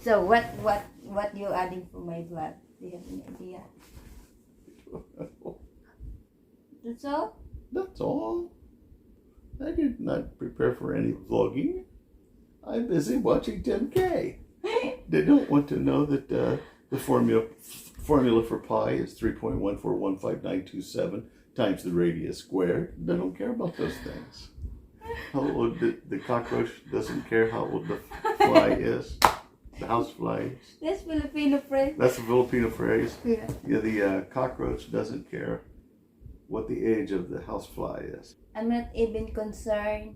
So what you adding for my vlog? Do you have any idea? That's all? That's all. I did not prepare for any vlogging. I'm busy watching 10K. They don't want to know that the formula for pi is 3.1415927 times the radius squared. They don't care about those things. How old the cockroach doesn't care how old the fly is. The house fly is. That's Filipino phrase. That's a Filipino phrase. Yeah. Yeah, the cockroach doesn't care what the age of the house fly is. I'm not even concerned.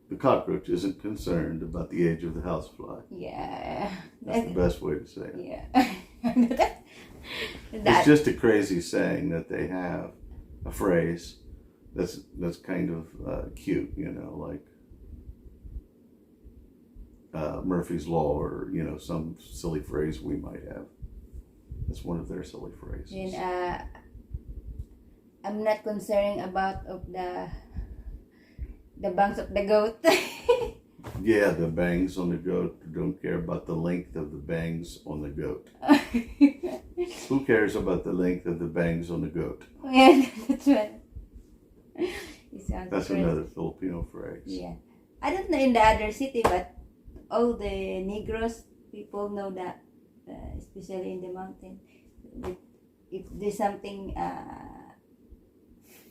The cockroach isn't concerned about the age of the housefly. Yeah. That's the best way to say it. Yeah. It's just a crazy saying that they have, a phrase that's kind of cute, you know, like Murphy's Law, or, you know, some silly phrase we might have. That's one of their silly phrases. And I'm not concerned about of the bangs of the goat. Yeah, the bangs on the goat. Don't care about the length of the bangs on the goat. Who cares about the length of the bangs on the goat? Yeah, that's right. That's another Filipino phrase. Yeah. I don't know in the other city, but all the Negros people know that, especially in the mountain. If there's something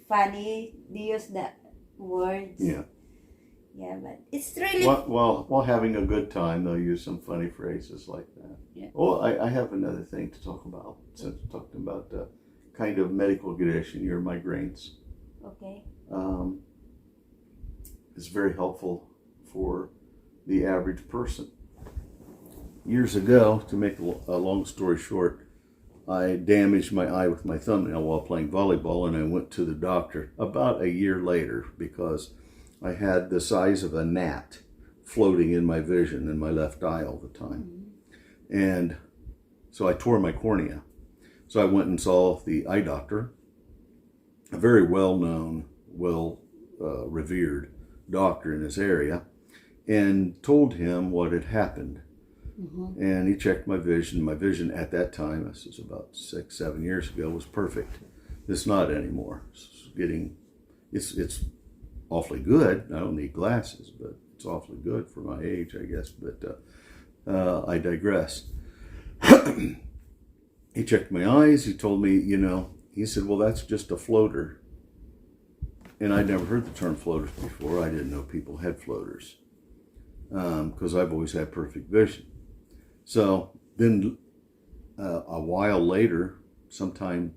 funny, they use the words. Yeah. Yeah, but it's really... While having a good time, they'll use some funny phrases like that. Yeah. Well, I have another thing to talk about, since we're talking about kind of medical condition, your migraines. Okay. It's very helpful for the average person. Years ago, to make a long story short, I damaged my eye with my thumbnail while playing volleyball, and I went to the doctor about a year later because I had the size of a gnat floating in my vision in my left eye all the time. Mm-hmm. And so I tore my cornea. So I went and saw the eye doctor, a very well-known, revered doctor in this area, and told him what had happened. Mm-hmm. And he checked my vision. My vision at that time, this was about 6-7 years ago, was perfect. It's not anymore. It's awfully good. I don't need glasses, but it's awfully good for my age, I guess. But I digress. He checked my eyes. He told me, he said, well, that's just a floater. And I'd never heard the term floaters before. I didn't know people had floaters because I've always had perfect vision. So then a while later, sometime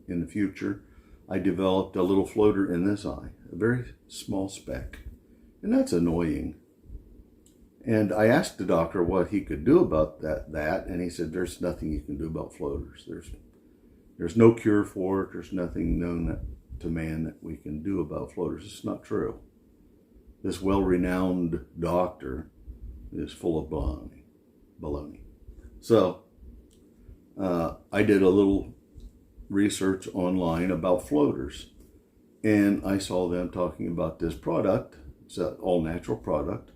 in the future, I developed a little floater in this eye, a very small speck. And that's annoying. And I asked the doctor what he could do about that, and he said, there's nothing you can do about floaters. There's no cure for it. There's nothing known to man that we can do about floaters. It's not true. This well-renowned doctor is full of baloney. So I did a little research online about floaters, and I saw them talking about this product. It's an all-natural product,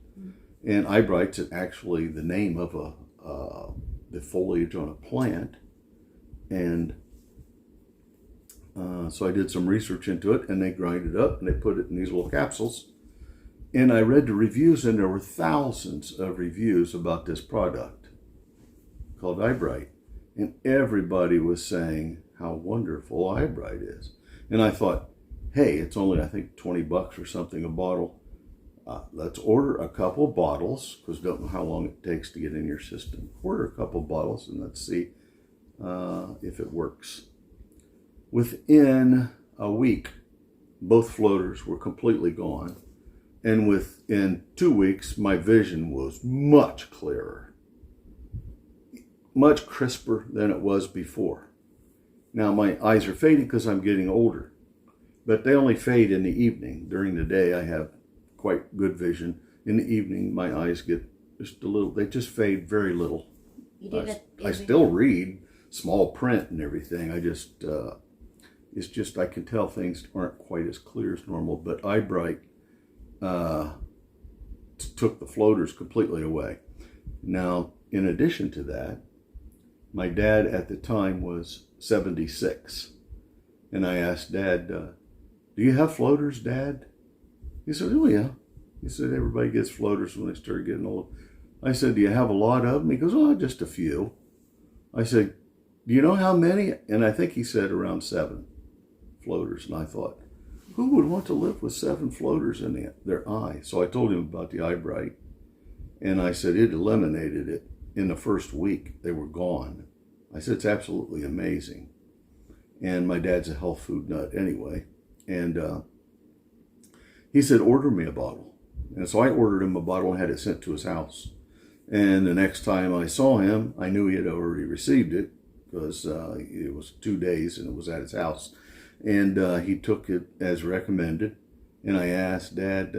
and Eyebright's actually the name of the foliage on a plant. And so I did some research into it, and they grind it up and they put it in these little capsules. And I read the reviews, and there were thousands of reviews about this product called Eyebright. And everybody was saying how wonderful Eyebright is. And I thought, hey, it's only, I think, $20 or something a bottle. Let's order a couple bottles, because don't know how long it takes to get in your system. Order a couple bottles and let's see if it works. Within a week, both floaters were completely gone. And within 2 weeks, my vision was much clearer, much crisper than it was before. Now, my eyes are fading because I'm getting older, but they only fade in the evening. During the day, I have quite good vision. In the evening, my eyes get just a little, they just fade very little. I still read small print and everything. It's just, I can tell things aren't quite as clear as normal, but Eyebright took the floaters completely away. Now, in addition to that, my dad at the time was 76. And I asked Dad, do you have floaters, Dad? He said, oh, yeah. He said, everybody gets floaters when they start getting old. I said, do you have a lot of them? He goes, oh, just a few. I said, do you know how many? And I think he said around 7 floaters. And I thought, who would want to live with 7 floaters in their eye? So I told him about the eyebright. And I said, it eliminated it. In the first week, they were gone. I said, it's absolutely amazing. And my dad's a health food nut anyway. And he said, order me a bottle. And so I ordered him a bottle and had it sent to his house. And the next time I saw him, I knew he had already received it because it was 2 days and it was at his house. And he took it as recommended. And I asked Dad,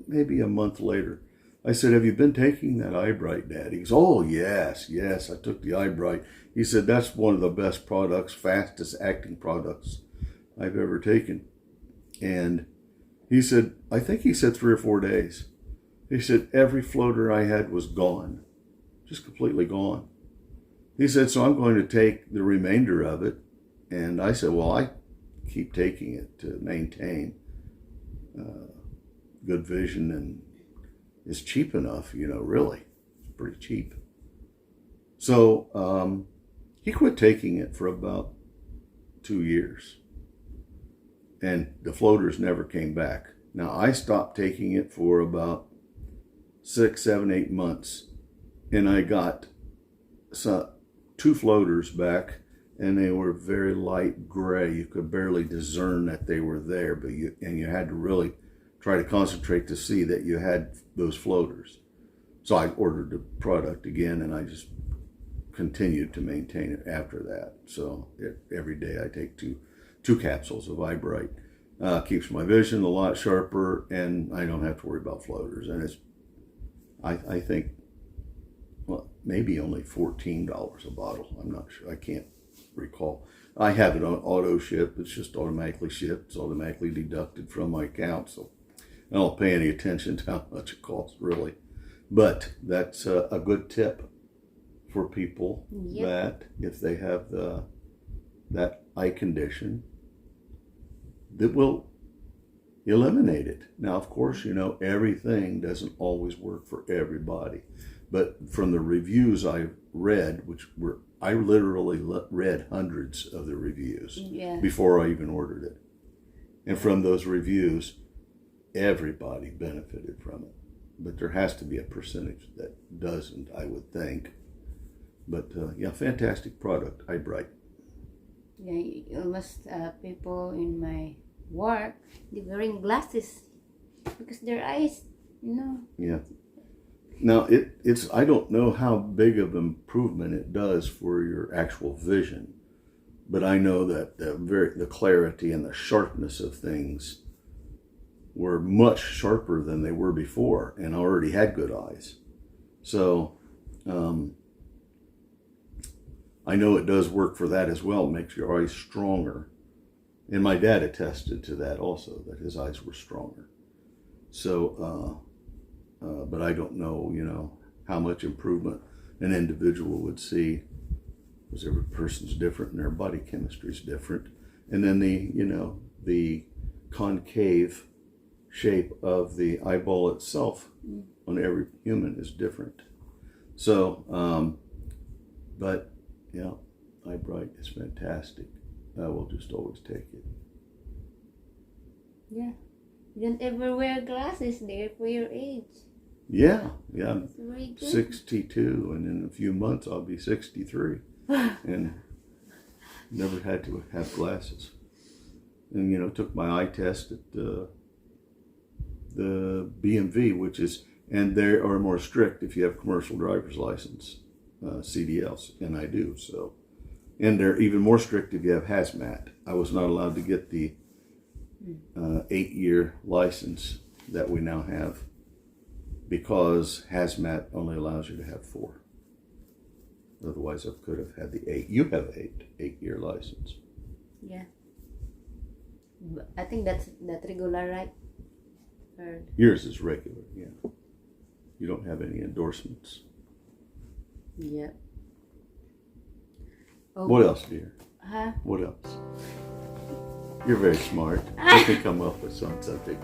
maybe a month later, I said, have you been taking that eyebright, Dad? He goes, oh, yes, I took the eyebright. He said, that's one of the best products, fastest acting products I've ever taken. And he said, I think he said 3 or 4 days. He said, every floater I had was gone, just completely gone. He said, so I'm going to take the remainder of it. And I said, well, I keep taking it to maintain good vision, and it's cheap enough, really. It's pretty cheap. So he quit taking it for about 2 years. And the floaters never came back. Now, I stopped taking it for about 6, 7, 8 months. And I got 2 floaters back, and they were very light gray. You could barely discern that they were there, but you had to really try to concentrate to see that you had those floaters. So I ordered the product again, and I just continued to maintain it after that. So every day I take two capsules of eyebright. Keeps my vision a lot sharper, and I don't have to worry about floaters. And it's, I think, well, maybe only $14 a bottle. I'm not sure. I can't recall. I have it on auto ship. It's just automatically shipped. It's automatically deducted from my account. So I don't pay any attention to how much it costs, really. But that's a good tip for people. Yep. That if they have that eye condition, that will eliminate it. Now, of course, everything doesn't always work for everybody. But from the reviews I read, I literally read hundreds of the reviews before I even ordered it. And from those reviews, everybody benefited from it. But there has to be a percentage that doesn't, I would think. But fantastic product, eyebright. Yeah, almost people in my work, they're wearing glasses because their eyes, Yeah. Now it's I don't know how big of improvement it does for your actual vision, but I know that the clarity and the sharpness of things were much sharper than they were before, and I already had good eyes. So I know it does work for that as well. It makes your eyes stronger. And my dad attested to that also, that his eyes were stronger. So, but I don't know, how much improvement an individual would see, because every person's different and their body chemistry is different. And then the concave shape of the eyeball itself on every human is different. So, but yeah, eyebright is fantastic. I will just always take it. Yeah. You don't ever wear glasses there for your age. Yeah. It's very good. 62, and in a few months I'll be 63. And never had to have glasses. And, took my eye test at the BMV, and they are more strict if you have commercial driver's license, CDLs, and I do, so. And they're even more strict if you have hazmat. I was not allowed to get the 8-year license that we now have, because hazmat only allows you to have 4. Otherwise, I could have had the 8. You have 8-year license. Yeah. I think that's regular, right? Yours is regular, yeah. You don't have any endorsements. Yep. Oh, What else, dear? huh? What else? You're very smart. You can come up with some subject.